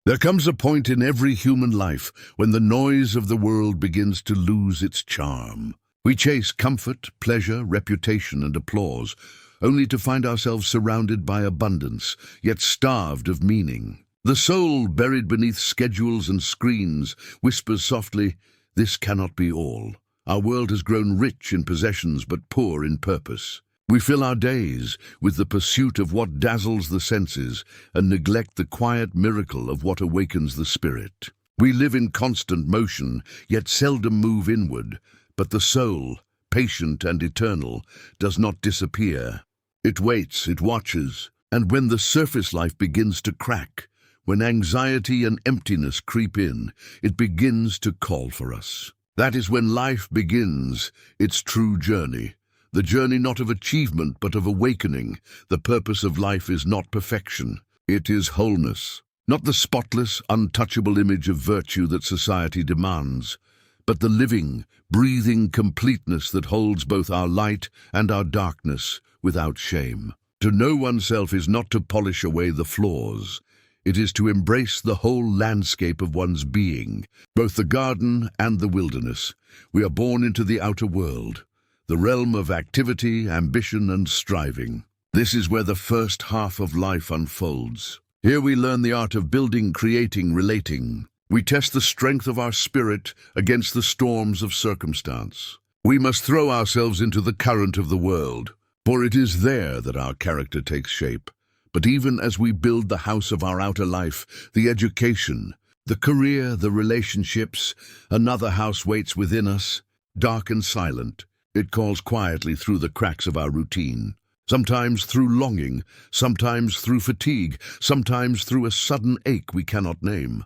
There comes a point in every human life when the noise of the world begins to lose its charm. We chase comfort, pleasure, reputation, and applause, only to find ourselves surrounded by abundance, yet starved of meaning. The soul, buried beneath schedules and screens, whispers softly, "This cannot be all." Our world has grown rich in possessions but poor in purpose. We fill our days with the pursuit of what dazzles the senses and neglect the quiet miracle of what awakens the spirit. We live in constant motion, yet seldom move inward, but the soul, patient and eternal, does not disappear. It waits, it watches, and when the surface life begins to crack, when anxiety and emptiness creep in, it begins to call for us. That is when life begins its true journey. The journey not of achievement but of awakening. The purpose of life is not perfection, it is wholeness. Not the spotless, untouchable image of virtue that society demands, but the living, breathing completeness that holds both our light and our darkness without shame. To know oneself is not to polish away the flaws. It is to embrace the whole landscape of one's being, both the garden and the wilderness. We are born into the outer world, the realm of activity, ambition, and striving. This is where the first half of life unfolds. Here we learn the art of building, creating, relating. We test the strength of our spirit against the storms of circumstance. We must throw ourselves into the current of the world, for it is there that our character takes shape. But even as we build the house of our outer life, the education, the career, the relationships, another house waits within us, dark and silent. It calls quietly through the cracks of our routine, sometimes through longing, sometimes through fatigue, sometimes through a sudden ache we cannot name.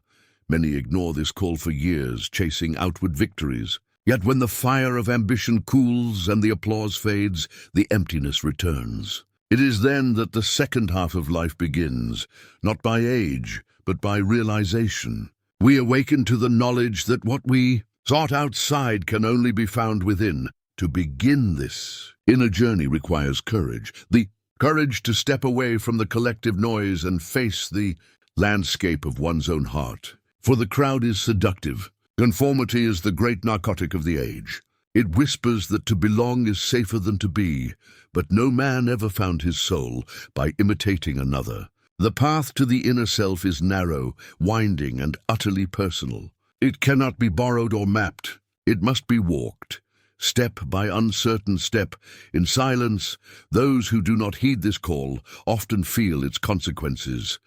Many ignore this call for years, chasing outward victories. Yet when the fire of ambition cools and the applause fades, the emptiness returns. It is then that the second half of life begins, not by age, but by realization. We awaken to the knowledge that what we sought outside can only be found within. To begin this inner journey requires courage, the courage to step away from the collective noise and face the landscape of one's own heart. For the crowd is seductive. Conformity is the great narcotic of the age. It whispers that to belong is safer than to be, but no man ever found his soul by imitating another. The path to the inner self is narrow, winding, and utterly personal. It cannot be borrowed or mapped. It must be walked, step by uncertain step, in silence. Those who do not heed this call often feel its consequences.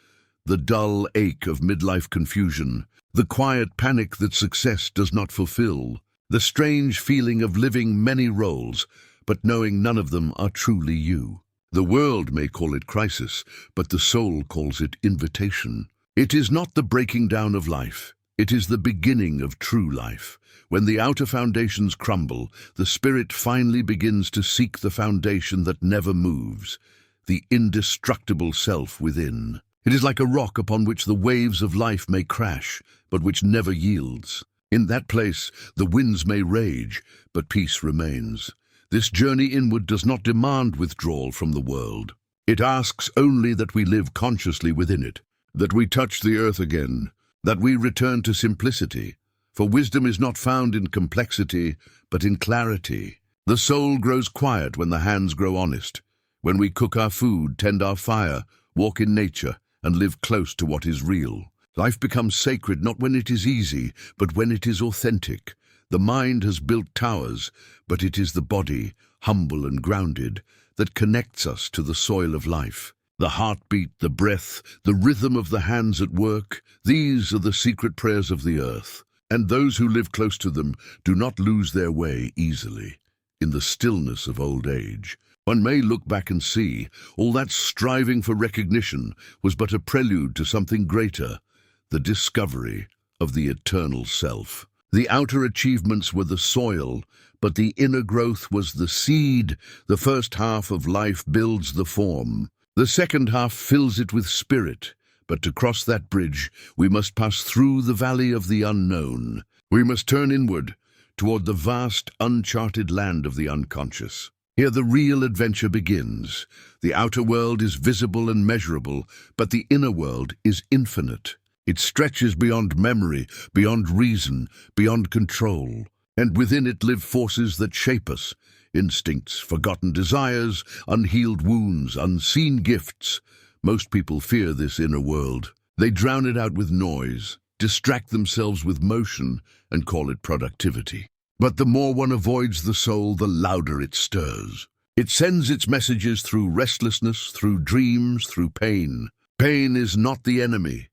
The dull ache of midlife confusion, the quiet panic that success does not fulfill, the strange feeling of living many roles, but knowing none of them are truly you. The world may call it crisis, but the soul calls it invitation. It is not the breaking down of life. It is the beginning of true life. When the outer foundations crumble, the spirit finally begins to seek the foundation that never moves, the indestructible self within. It is like a rock upon which the waves of life may crash, but which never yields. In that place, the winds may rage, but peace remains. This journey inward does not demand withdrawal from the world. It asks only that we live consciously within it, that we touch the earth again, that we return to simplicity. For wisdom is not found in complexity, but in clarity. The soul grows quiet when the hands grow honest, when we cook our food, tend our fire, walk in nature, and live close to what is real. Life becomes sacred not when it is easy, but when it is authentic. The mind has built towers, but it is the body, humble and grounded, that connects us to the soil of life. The heartbeat, the breath, the rhythm of the hands at work, these are the secret prayers of the earth. And those who live close to them do not lose their way easily. In the stillness of old age, one may look back and see all that striving for recognition was but a prelude to something greater, the discovery of the eternal self. The outer achievements were the soil, but the inner growth was the seed. The first half of life builds the form. The second half fills it with spirit. But to cross that bridge, we must pass through the valley of the unknown. We must turn inward, toward the vast, uncharted land of the unconscious. Here the real adventure begins. The outer world is visible and measurable, but the inner world is infinite. It stretches beyond memory, beyond reason, beyond control. And within it live forces that shape us: instincts, forgotten desires, unhealed wounds, unseen gifts. Most people fear this inner world. They drown it out with noise, distract themselves with motion, and call it productivity. But the more one avoids the soul, the louder it stirs. It sends its messages through restlessness, through dreams, through pain. Pain is not the enemy.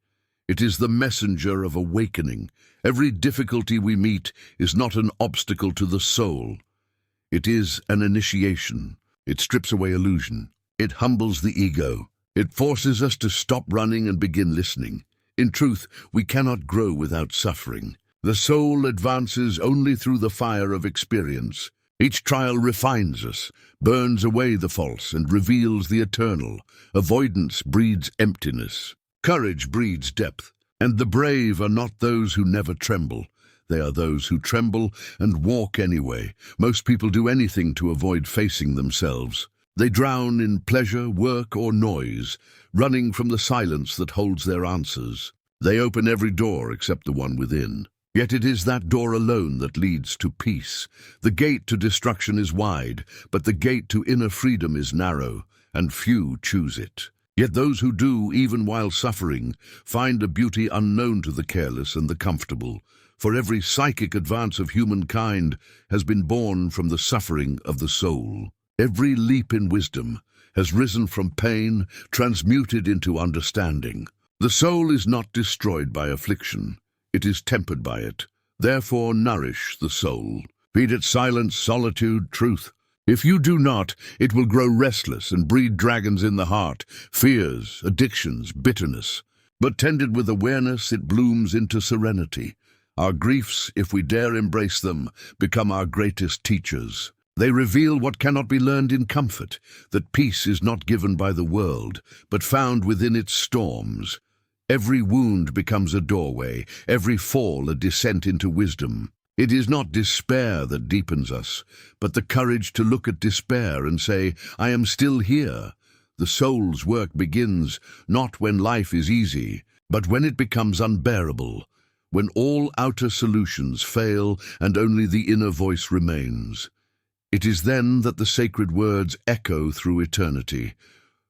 It is the messenger of awakening. Every difficulty we meet is not an obstacle to the soul. It is an initiation. It strips away illusion. It humbles the ego. It forces us to stop running and begin listening. In truth, we cannot grow without suffering. The soul advances only through the fire of experience. Each trial refines us, burns away the false, and reveals the eternal. Avoidance breeds emptiness. Courage breeds depth. And the brave are not those who never tremble. They are those who tremble and walk anyway. Most people do anything to avoid facing themselves. They drown in pleasure, work, or noise, running from the silence that holds their answers. They open every door except the one within. Yet it is that door alone that leads to peace. The gate to destruction is wide, but the gate to inner freedom is narrow, and few choose it. Yet those who do, even while suffering, find a beauty unknown to the careless and the comfortable. For every psychic advance of humankind has been born from the suffering of the soul. Every leap in wisdom has risen from pain, transmuted into understanding. The soul is not destroyed by affliction. It is tempered by it. Therefore nourish the soul. Feed it silence, solitude, truth. If you do not, it will grow restless and breed dragons in the heart, fears, addictions, bitterness. But tended with awareness, it blooms into serenity. Our griefs, if we dare embrace them, become our greatest teachers. They reveal what cannot be learned in comfort, that peace is not given by the world, but found within its storms. Every wound becomes a doorway, every fall a descent into wisdom. It is not despair that deepens us, but the courage to look at despair and say, I am still here. The soul's work begins not when life is easy, but when it becomes unbearable, when all outer solutions fail and only the inner voice remains. It is then that the sacred words echo through eternity.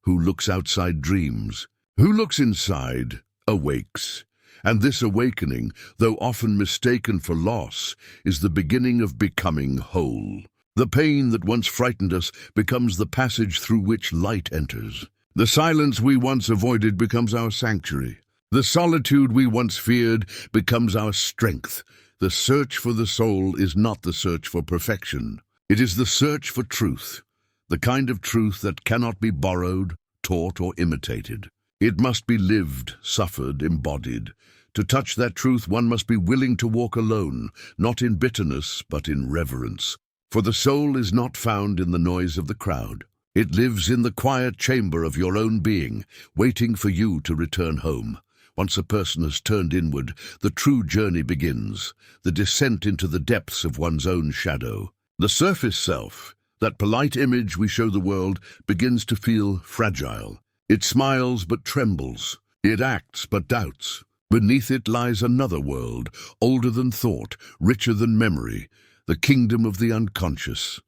Who looks outside dreams? Who looks inside awakes. And this awakening, though often mistaken for loss, is the beginning of becoming whole. The pain that once frightened us becomes the passage through which light enters. The silence we once avoided becomes our sanctuary. The solitude we once feared becomes our strength. The search for the soul is not the search for perfection. It is the search for truth, the kind of truth that cannot be borrowed, taught, or imitated. It must be lived, suffered, embodied. To touch that truth, one must be willing to walk alone, not in bitterness, but in reverence. For the soul is not found in the noise of the crowd. It lives in the quiet chamber of your own being, waiting for you to return home. Once a person has turned inward, the true journey begins, the descent into the depths of one's own shadow. The surface self, that polite image we show the world, begins to feel fragile. It smiles but trembles. It acts but doubts. Beneath it lies another world, older than thought, richer than memory, the kingdom of the unconscious.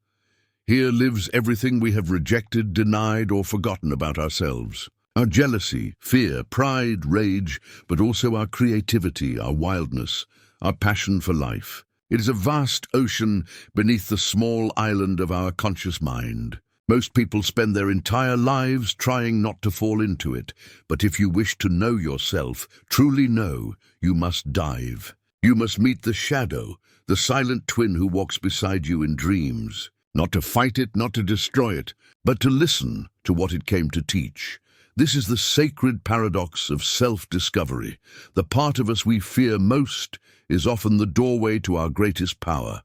Here lives everything we have rejected, denied, or forgotten about ourselves. Our jealousy, fear, pride, rage, but also our creativity, our wildness, our passion for life. It is a vast ocean beneath the small island of our conscious mind. Most people spend their entire lives trying not to fall into it, but if you wish to know yourself, truly know, you must dive. You must meet the shadow, the silent twin who walks beside you in dreams. Not to fight it, not to destroy it, but to listen to what it came to teach. This is the sacred paradox of self-discovery. The part of us we fear most is often the doorway to our greatest power.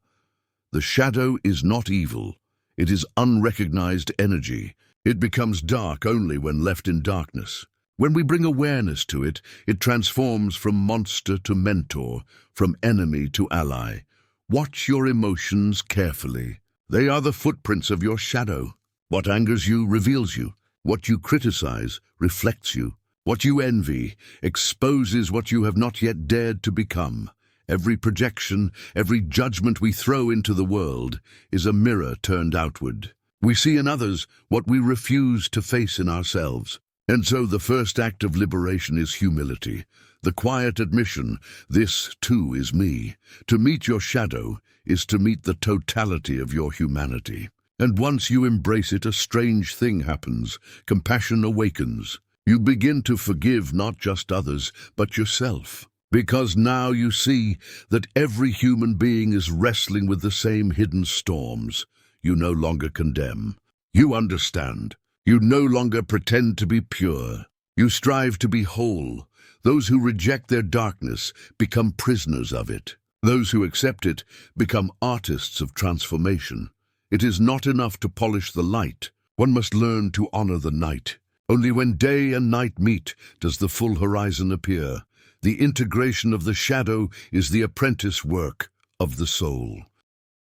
The shadow is not evil. It is unrecognized energy. It becomes dark only when left in darkness. When we bring awareness to it, it transforms from monster to mentor, from enemy to ally. Watch your emotions carefully. They are the footprints of your shadow. What angers you reveals you. What you criticize reflects you. What you envy exposes what you have not yet dared to become. Every projection, every judgment we throw into the world is a mirror turned outward. We see in others what we refuse to face in ourselves. And so the first act of liberation is humility, the quiet admission, this too is me. To meet your shadow is to meet the totality of your humanity. And once you embrace it, a strange thing happens. Compassion awakens. You begin to forgive not just others, but yourself. Because now you see that every human being is wrestling with the same hidden storms. You no longer condemn. You understand. You no longer pretend to be pure. You strive to be whole. Those who reject their darkness become prisoners of it. Those who accept it become artists of transformation. It is not enough to polish the light. One must learn to honor the night. Only when day and night meet does the full horizon appear. The integration of the shadow is the apprentice work of the soul.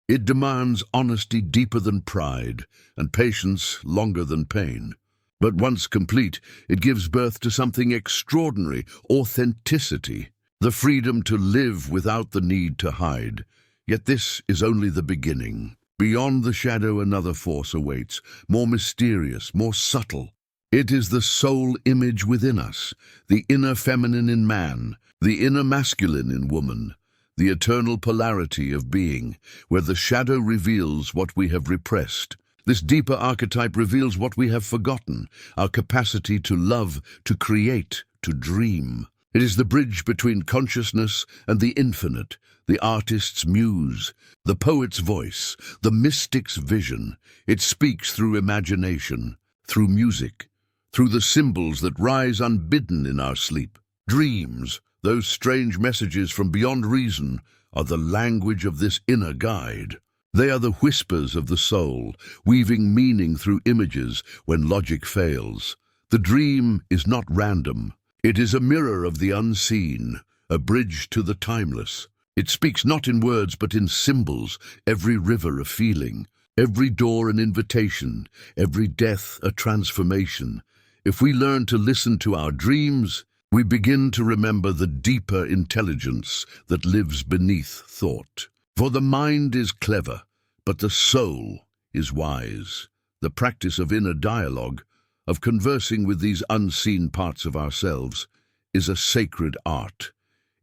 It demands honesty deeper than pride and patience longer than pain. But once complete, it gives birth to something extraordinary, authenticity, the freedom to live without the need to hide. Yet this is only the beginning. Beyond the shadow, another force awaits, more mysterious, more subtle. It is the soul image within us, the inner feminine in man, the inner masculine in woman, the eternal polarity of being, where the shadow reveals what we have repressed. This deeper archetype reveals what we have forgotten, our capacity to love, to create, to dream. It is the bridge between consciousness and the infinite, the artist's muse, the poet's voice, the mystic's vision. It speaks through imagination, through music, through the symbols that rise unbidden in our sleep. Dreams, those strange messages from beyond reason, are the language of this inner guide. They are the whispers of the soul, weaving meaning through images when logic fails. The dream is not random. It is a mirror of the unseen, a bridge to the timeless. It speaks not in words but in symbols, every river a feeling, every door an invitation, every death a transformation. If we learn to listen to our dreams, we begin to remember the deeper intelligence that lives beneath thought. For the mind is clever, but the soul is wise. The practice of inner dialogue, of conversing with these unseen parts of ourselves, is a sacred art.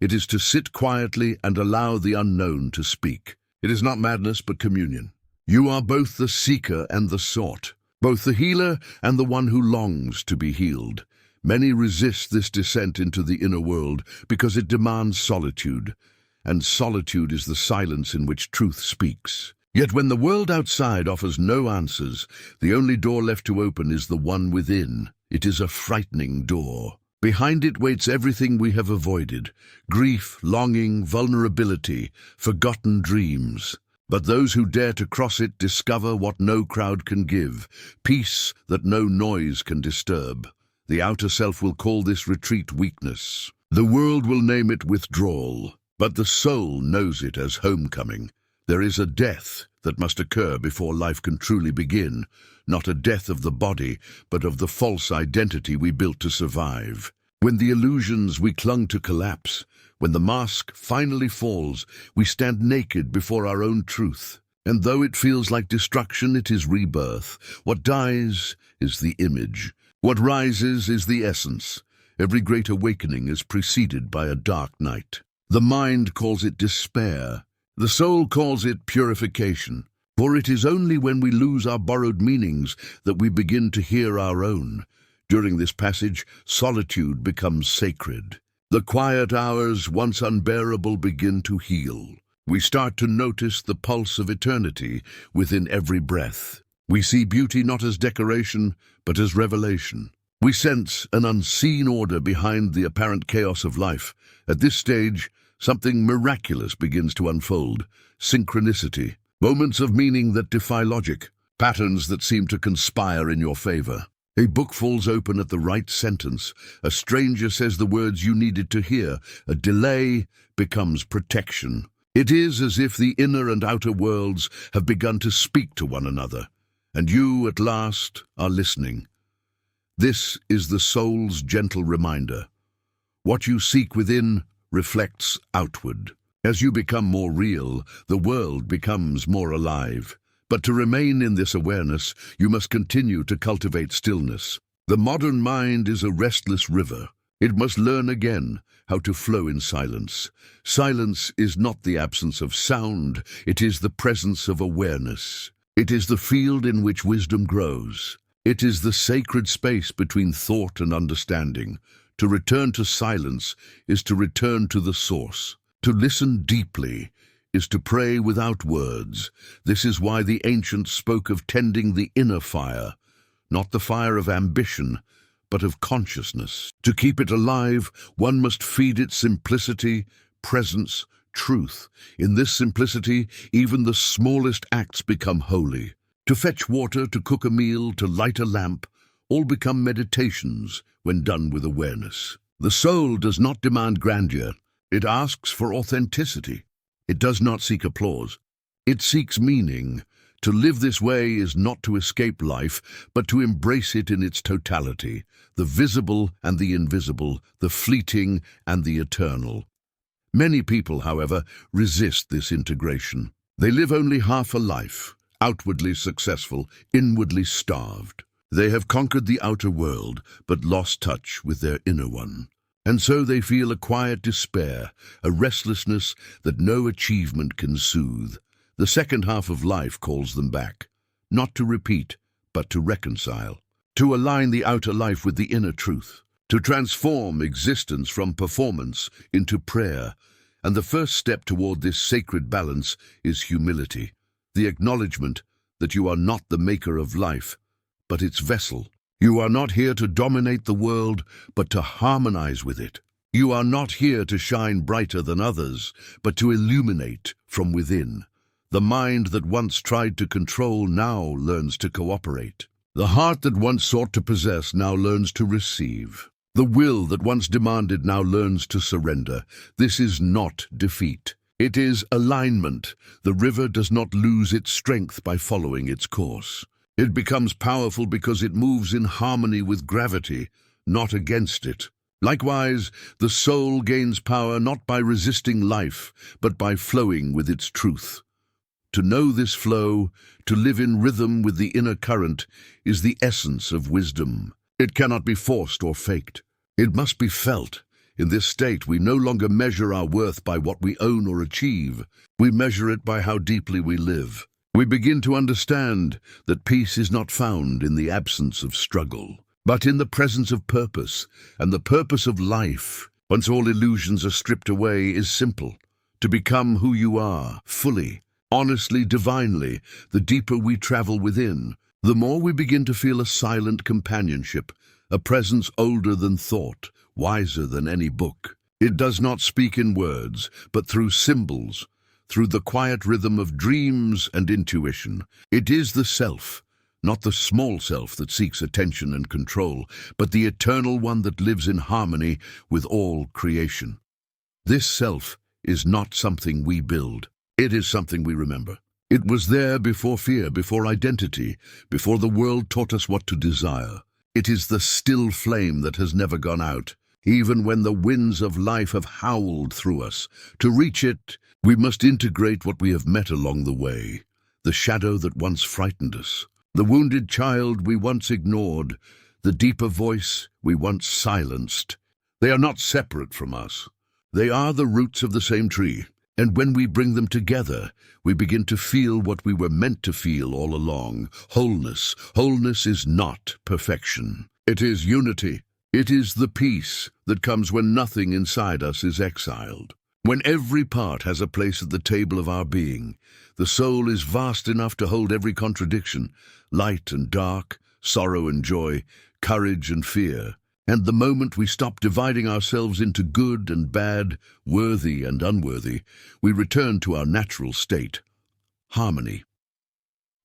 It is to sit quietly and allow the unknown to speak. It is not madness but communion. You are both the seeker and the sought, both the healer and the one who longs to be healed. Many resist this descent into the inner world because it demands solitude, and solitude is the silence in which truth speaks. Yet when the world outside offers no answers, the only door left to open is the one within. It is a frightening door. Behind it waits everything we have avoided: grief, longing, vulnerability, forgotten dreams. But those who dare to cross it discover what no crowd can give, peace that no noise can disturb. The outer self will call this retreat weakness. The world will name it withdrawal, but the soul knows it as homecoming. There is a death that must occur before life can truly begin, not a death of the body, but of the false identity we built to survive. When the illusions we clung to collapse, when the mask finally falls, we stand naked before our own truth. And though it feels like destruction, it is rebirth. What dies is the image. What rises is the essence. Every great awakening is preceded by a dark night. The mind calls it despair. The soul calls it purification. For it is only when we lose our borrowed meanings that we begin to hear our own. During this passage, solitude becomes sacred. The quiet hours, once unbearable, begin to heal. We start to notice the pulse of eternity within every breath. We see beauty not as decoration, but as revelation. We sense an unseen order behind the apparent chaos of life. At this stage, something miraculous begins to unfold: synchronicity, moments of meaning that defy logic, patterns that seem to conspire in your favor. A book falls open at the right sentence. A stranger says the words you needed to hear. A delay becomes protection. It is as if the inner and outer worlds have begun to speak to one another, and you, at last, are listening. This is the soul's gentle reminder. What you seek within reflects outward. As you become more real, the world becomes more alive. But to remain in this awareness, you must continue to cultivate stillness. The modern mind is a restless river. It must learn again how to flow in silence. Silence is not the absence of sound, it is the presence of awareness. It is the field in which wisdom grows. It is the sacred space between thought and understanding. To return to silence is to return to the source. To listen deeply is to pray without words. This is why the ancients spoke of tending the inner fire, not the fire of ambition, but of consciousness. To keep it alive, one must feed it simplicity, presence, truth. In this simplicity, even the smallest acts become holy. To fetch water, to cook a meal, to light a lamp, all become meditations when done with awareness. The soul does not demand grandeur. It asks for authenticity. It does not seek applause. It seeks meaning. To live this way is not to escape life, but to embrace it in its totality, the visible and the invisible, the fleeting and the eternal. Many people, however, resist this integration. They live only half a life, outwardly successful, inwardly starved. They have conquered the outer world, but lost touch with their inner one. And so they feel a quiet despair, a restlessness that no achievement can soothe. The second half of life calls them back, not to repeat, but to reconcile, to align the outer life with the inner truth, to transform existence from performance into prayer. And the first step toward this sacred balance is humility, the acknowledgement that you are not the maker of life, but its vessel. You are not here to dominate the world, but to harmonize with it. You are not here to shine brighter than others, but to illuminate from within. The mind that once tried to control now learns to cooperate. The heart that once sought to possess now learns to receive. The will that once demanded now learns to surrender. This is not defeat. It is alignment. The river does not lose its strength by following its course. It becomes powerful because it moves in harmony with gravity, not against it. Likewise, the soul gains power not by resisting life, but by flowing with its truth. To know this flow, to live in rhythm with the inner current, is the essence of wisdom. It cannot be forced or faked. It must be felt. In this state, we no longer measure our worth by what we own or achieve. We measure it by how deeply we live. We begin to understand that peace is not found in the absence of struggle, but in the presence of purpose, and the purpose of life, once all illusions are stripped away, is simple: to become who you are, fully, honestly, divinely. The deeper we travel within, the more we begin to feel a silent companionship, a presence older than thought, wiser than any book. It does not speak in words, but through symbols, through the quiet rhythm of dreams and intuition. It is the self, not the small self that seeks attention and control, but the eternal one that lives in harmony with all creation. This self is not something we build. It is something we remember. It was there before fear, before identity, before the world taught us what to desire. It is the still flame that has never gone out, even when the winds of life have howled through us. To reach it, we must integrate what we have met along the way: the shadow that once frightened us, the wounded child we once ignored, the deeper voice we once silenced. They are not separate from us. They are the roots of the same tree, and when we bring them together, we begin to feel what we were meant to feel all along: wholeness. Wholeness is not perfection. It is unity. It is the peace that comes when nothing inside us is exiled. When every part has a place at the table of our being, the soul is vast enough to hold every contradiction: light and dark, sorrow and joy, courage and fear. And the moment we stop dividing ourselves into good and bad, worthy and unworthy, we return to our natural state: harmony.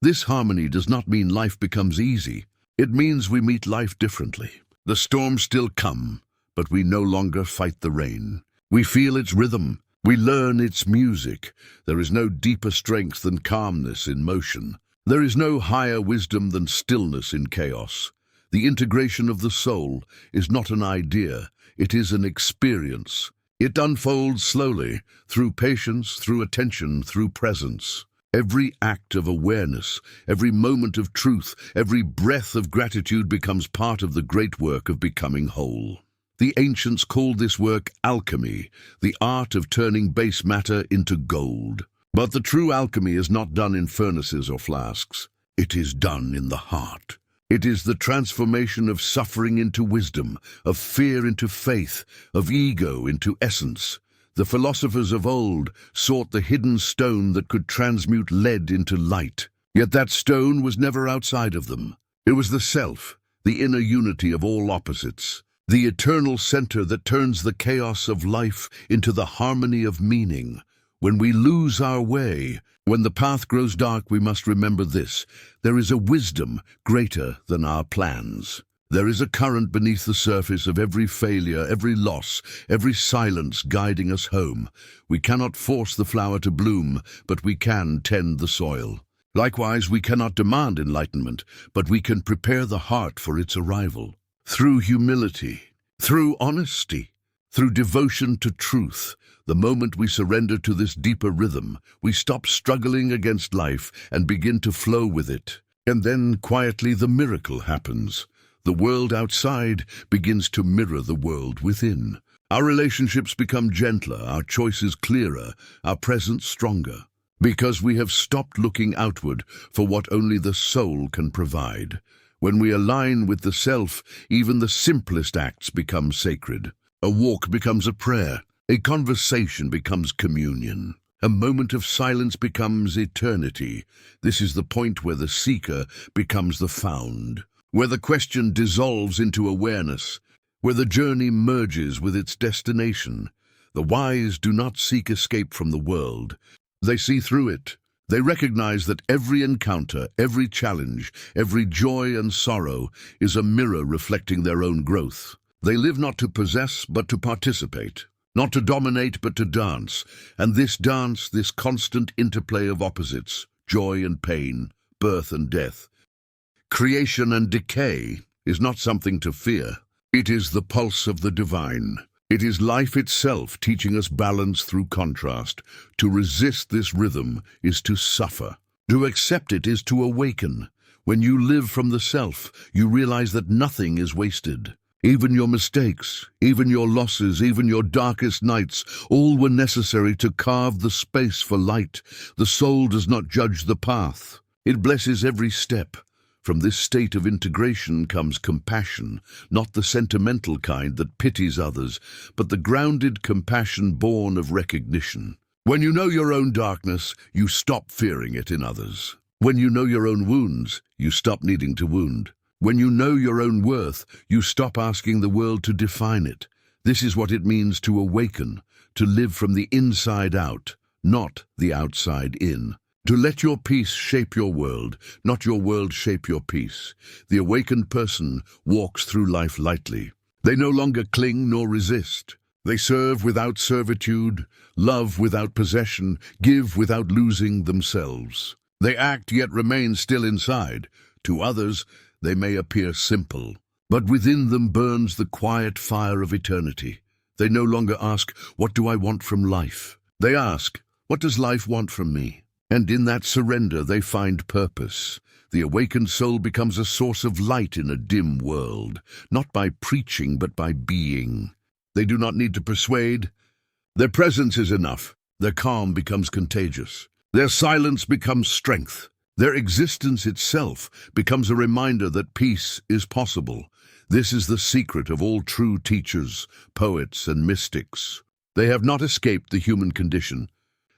This harmony does not mean life becomes easy. It means we meet life differently. The storms still come, but we no longer fight the rain. We feel its rhythm. We learn its music. There is no deeper strength than calmness in motion. There is no higher wisdom than stillness in chaos. The integration of the soul is not an idea, it is an experience. It unfolds slowly, through patience, through attention, through presence. Every act of awareness, every moment of truth, every breath of gratitude becomes part of the great work of becoming whole. The ancients called this work alchemy, the art of turning base matter into gold. But the true alchemy is not done in furnaces or flasks. It is done in the heart. It is the transformation of suffering into wisdom, of fear into faith, of ego into essence. The philosophers of old sought the hidden stone that could transmute lead into light. Yet that stone was never outside of them. It was the self, the inner unity of all opposites, the eternal center that turns the chaos of life into the harmony of meaning. When we lose our way, when the path grows dark, we must remember this: there is a wisdom greater than our plans. There is a current beneath the surface of every failure, every loss, every silence guiding us home. We cannot force the flower to bloom, but we can tend the soil. Likewise, we cannot demand enlightenment, but we can prepare the heart for its arrival. Through humility, through honesty, through devotion to truth, the moment we surrender to this deeper rhythm, we stop struggling against life and begin to flow with it. And then, quietly, the miracle happens. The world outside begins to mirror the world within. Our relationships become gentler, our choices clearer, our presence stronger, because we have stopped looking outward for what only the soul can provide. When we align with the self, even the simplest acts become sacred. A walk becomes a prayer. A conversation becomes communion. A moment of silence becomes eternity. This is the point where the seeker becomes the found, where the question dissolves into awareness, where the journey merges with its destination. The wise do not seek escape from the world. They see through it. They recognize that every encounter, every challenge, every joy and sorrow is a mirror reflecting their own growth. They live not to possess, but to participate. Not to dominate, but to dance. And this dance, this constant interplay of opposites, joy and pain, birth and death, creation and decay, is not something to fear. It is the pulse of the divine. It is life itself teaching us balance through contrast. To resist this rhythm is to suffer. To accept it is to awaken. When you live from the self, you realize that nothing is wasted. Even your mistakes, even your losses, even your darkest nights, all were necessary to carve the space for light. The soul does not judge the path. It blesses every step. From this state of integration comes compassion, not the sentimental kind that pities others, but the grounded compassion born of recognition. When you know your own darkness, you stop fearing it in others. When you know your own wounds, you stop needing to wound. When you know your own worth, you stop asking the world to define it. This is what it means to awaken, to live from the inside out, not the outside in. To let your peace shape your world, not your world shape your peace. The awakened person walks through life lightly. They no longer cling nor resist. They serve without servitude, love without possession, give without losing themselves. They act yet remain still inside. To others, they may appear simple, but within them burns the quiet fire of eternity. They no longer ask, "What do I want from life?" They ask, "What does life want from me?" And in that surrender they find purpose. The awakened soul becomes a source of light in a dim world, not by preaching but by being. They do not need to persuade. Their presence is enough. Their calm becomes contagious. Their silence becomes strength. Their existence itself becomes a reminder that peace is possible. This is the secret of all true teachers, poets, and mystics. They have not escaped the human condition.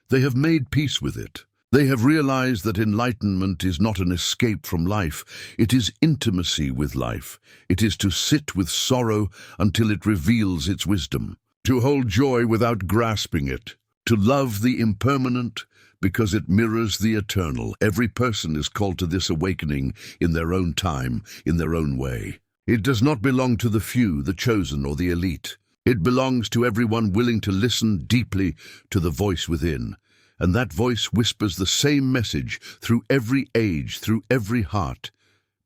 They have made peace with it. They have realized that enlightenment is not an escape from life. It is intimacy with life. It is to sit with sorrow until it reveals its wisdom. To hold joy without grasping it. To love the impermanent because it mirrors the eternal. Every person is called to this awakening in their own time, in their own way. It does not belong to the few, the chosen, or the elite. It belongs to everyone willing to listen deeply to the voice within. And that voice whispers the same message through every age, through every heart.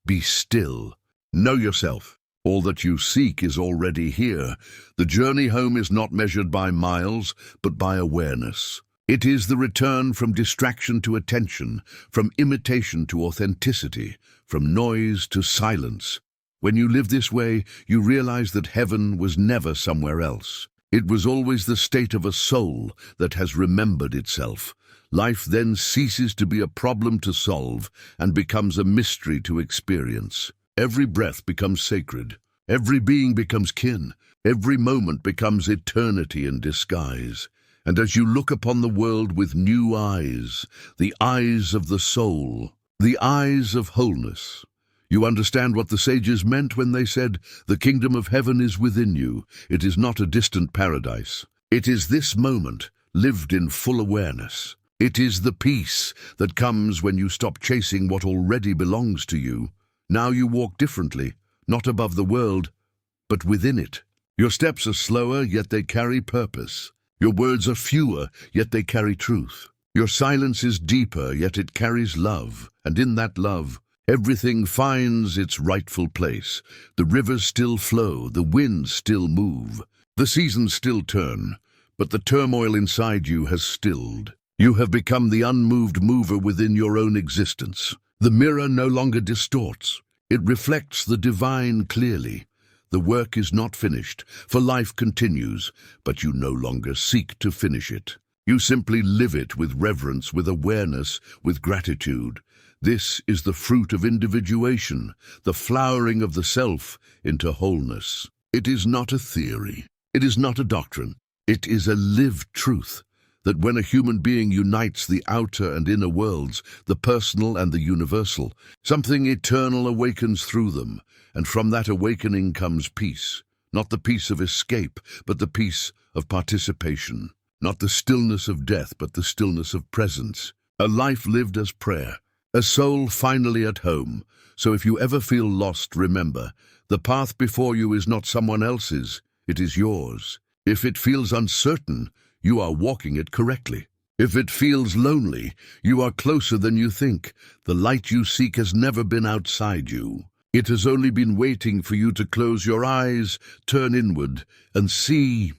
Be still. Know yourself. All that you seek is already here. The journey home is not measured by miles, but by awareness. It is the return from distraction to attention, from imitation to authenticity, from noise to silence. When you live this way, you realize that heaven was never somewhere else. It was always the state of a soul that has remembered itself. Life then ceases to be a problem to solve and becomes a mystery to experience. Every breath becomes sacred. Every being becomes kin. Every moment becomes eternity in disguise. And as you look upon the world with new eyes, the eyes of the soul, the eyes of wholeness, you understand what the sages meant when they said, "The kingdom of heaven is within you. It is not a distant paradise. It is this moment, lived in full awareness. It is the peace that comes when you stop chasing what already belongs to you. Now you walk differently, not above the world, but within it. Your steps are slower, yet they carry purpose. Your words are fewer, yet they carry truth. Your silence is deeper, yet it carries love. And in that love, everything finds its rightful place. The rivers still flow, the winds still move, the seasons still turn, but the turmoil inside you has stilled. You have become the unmoved mover within your own existence. The mirror no longer distorts. It reflects the divine clearly. The work is not finished, for life continues, but you no longer seek to finish it. You simply live it with reverence, with awareness, with gratitude. This is the fruit of individuation, the flowering of the self into wholeness. It is not a theory. It is not a doctrine. It is a lived truth that when a human being unites the outer and inner worlds, the personal and the universal, something eternal awakens through them, and from that awakening comes peace. Not the peace of escape, but the peace of participation. Not the stillness of death, but the stillness of presence. A life lived as prayer. A soul finally at home. So if you ever feel lost, remember, the path before you is not someone else's, it is yours. If it feels uncertain, you are walking it correctly. If it feels lonely, you are closer than you think. The light you seek has never been outside you. It has only been waiting for you to close your eyes, turn inward, and see